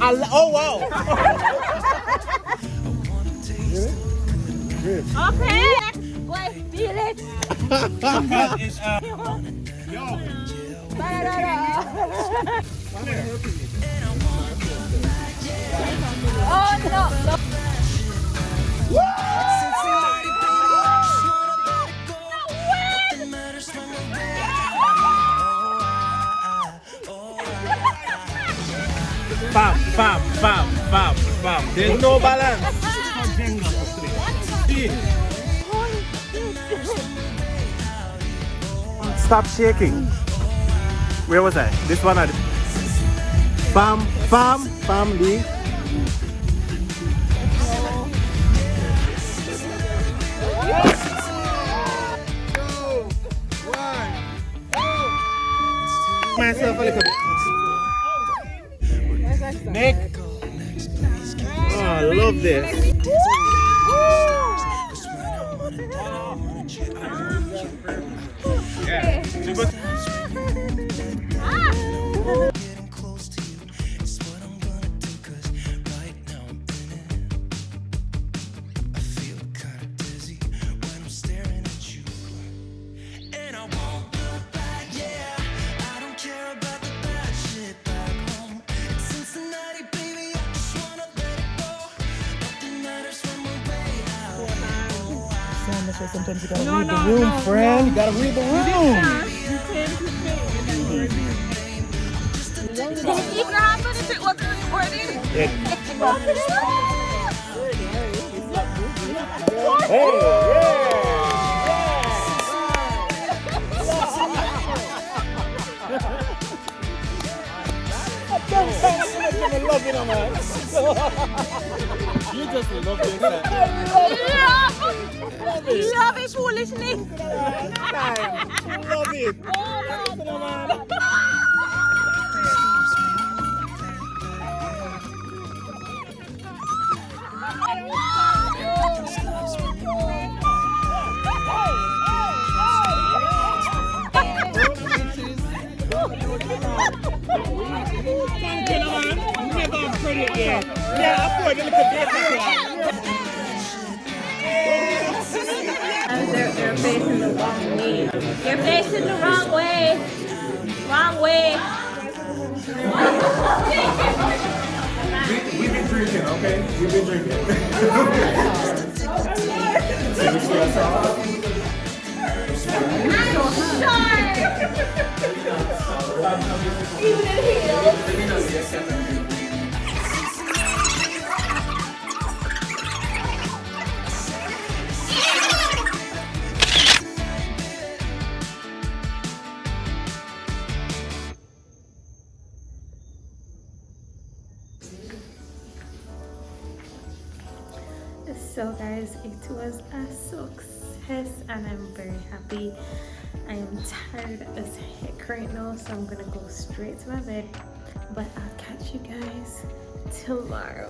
Oh wow! Okay. Boy, feel it. Oh no, no. Bam. There's no balance. Stop shaking. Where was I? This one or family. Myself a little bit. Nick. Oh, I love this. Yeah. Sometimes you gotta read the room, friend. You gotta read the room. Even happen if it wasn't recording. Hey, I love you, man. You just love yourself. Love it, foolishness. Love it. They're facing the wrong way. You're facing the wrong way. Wrong way. We've been drinking, okay? We've been drinking. Even in heels. So guys, it was a success and I'm very happy. I am tired as heck right now, so I'm gonna go straight to my bed, but I'll catch you guys tomorrow.